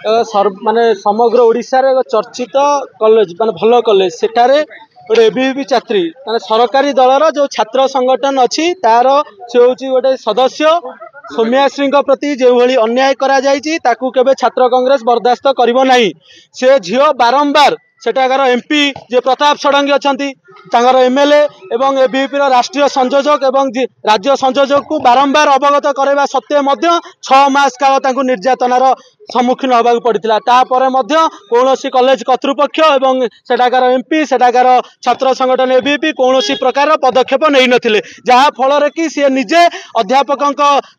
माने समग्र ओडिशार एक चर्चित कॉलेज माने भल कॉलेज सेठारे गोटे एबीवीपी छात्री माने सरकारी दलर जो छात्र संगठन अच्छी तार से हूँ गोटे सदस्य सौम्याश्री प्रति जो भली अन्याय करा जायछि ताकू केबे छात्र कांग्रेस बर्दाश्त करिवो नाही। से झियो बारंबार सेठाकार एमपी जे प्रताप षडंगी अछंती तांगर एमएलए एवं एबीवीपी राष्ट्रीय संयोजक एवं राज्य संयोजक को बारंबार अवगत करवा सत्वे मध्य 6 मास काल तांकू निर्यातनार सम्मुखीन होगा पड़ता। तापर कौन कॉलेज कर्तृपक्ष एवं सेठाकार एमपी सेठाकार छात्र संगठन एबीवीपी कौन प्रकार पदक्षेप नहीं नथिले जहा फल कि सी निजे अध्यापक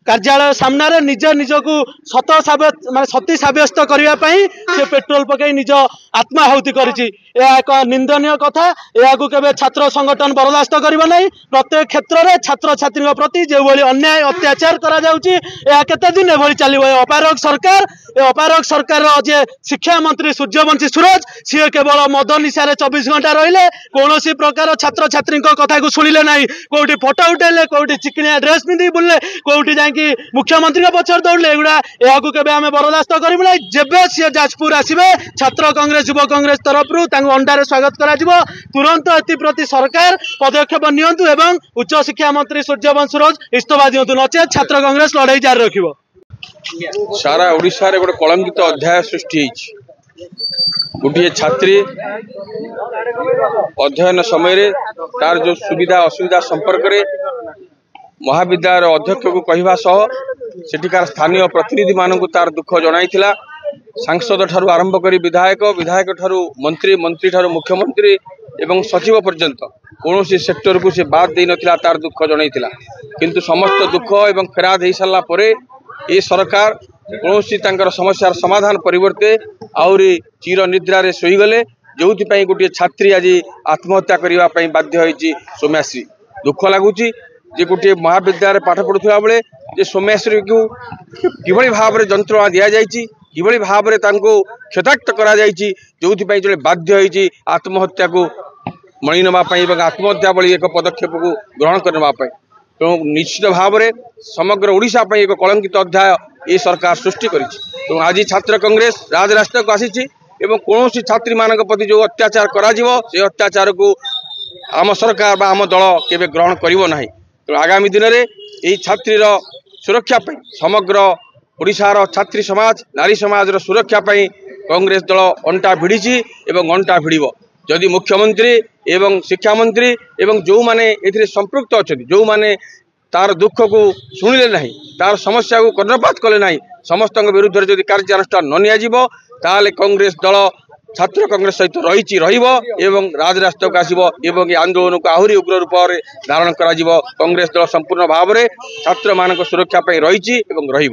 कार्यालय सामने निजे निजक सती सब्यस्त करने से पेट्रोल पकई निज आत्माहुति कर एक निंदनीय कथा। यह केवल छात्र संगठन बर्दाश्त करिबो नहीं। प्रत्येक क्षेत्र में छात्र छात्री प्रति जो भली अन्याय अत्याचार करा जाउची या केते दिन एभली चलिबो। अपारग सरकार अपारग सरकार जे शिक्षा मंत्री सूर्यवंशी सूरज सी केवल मद निशा 24 घंटा रहिले कौन प्रकार छात्र छात्री कथा को शुणिले ना कौटी फोटो उठेले कौटी चिकनिया ड्रेस पिंधि बुलले कौटी जाकि मुख्यमंत्री पछर दौड़े एगुड़ा यह आम बर्दाश्त करूँ ना। जेबे सी जाजपुर आसवे छात्र कांग्रेस युव कांग्रेस तरफ अंडारे स्वागत करा तुरंत एप्रति सरकार पदक्षेप नियंतु एवं उच्च शिक्षा मंत्री सूर्यवंशी सूरज इस्तफा दिंतु नचे छात्र कांग्रेस लड़ाई जारी रखिबो। सारा ओडिशा रे गोटे कलंकित अध्याय सृष्टि गोटे छात्री अध्ययन समय तार जो सुविधा असुविधा संपर्क में महाविद्यालय अध्यक्ष को कहवा सह सेठिकार स्थानीय प्रतिनिधि मानक तार दुख जनाइथिला। सांसद ठारू आरंभ कर विधायक विधायक ठारू मंत्री मंत्री ठारू मुख्यमंत्री एवं सचिव पर्यंत कौन सेक्टर को से बाद दे नथिला तार दुख जनाइथिला। किंतु समस्त दुख एवं फेराद हो सारा पर ये सरकार कौन समस्यार समाधान परिवर्ते आहरी चिर निद्रारे शोईगले जो गोटे छात्री आज आत्महत्या करने बाध्य होती सौम्याश्री। दुख लगुच गोटे महाविद्यालय पाठ पढ़ुवा बेले जे सौम्याश्री को किभली भाव में जंत्रणा दि जाइए किभली भाव में क्षताक्त करा जाइए जो जो बाध्य होती आत्महत्या को मणि नापी आत्महत्या भली एक पदक्षेप को ग्रहण करने तेणु निश्चित भाव में समग्र ओडिशा एक कलंकित अध्याय ये सरकार सृष्टि करी। तेणु आज छात्र कांग्रेस राजरास्ता को आसी कौन छात्री मान प्रति जो अत्याचार करा से अत्याचार को आम सरकार बा आम दल केबे ग्रहण करिवो नाही। तेणु आगामी दिन में यही छात्री सुरक्षा समग्र ओडिशार छात्री समाज नारी समाज सुरक्षा कांग्रेस दल अंटा भिड़ी एवं अंटा भिड़ जदि मुख्यमंत्री एवं शिक्षा मंत्री एवं जो माने एथिरे संपृक्त अच्छा जो माने तार दुख को शुणिले नहीं तार समस्या को कर्णपात कले नहीं समस्त विरुद्ध जदि कार्यानुष्ठान न नियाजिबो ताले कांग्रेस दल छात्र कांग्रेस सहित रही राजरास्ता को आसो एवं आंदोलन को आहरी उग्र रूप में धारण करा कांग्रेस दल संपूर्ण भाव में छात्र मान सुरक्षा रही।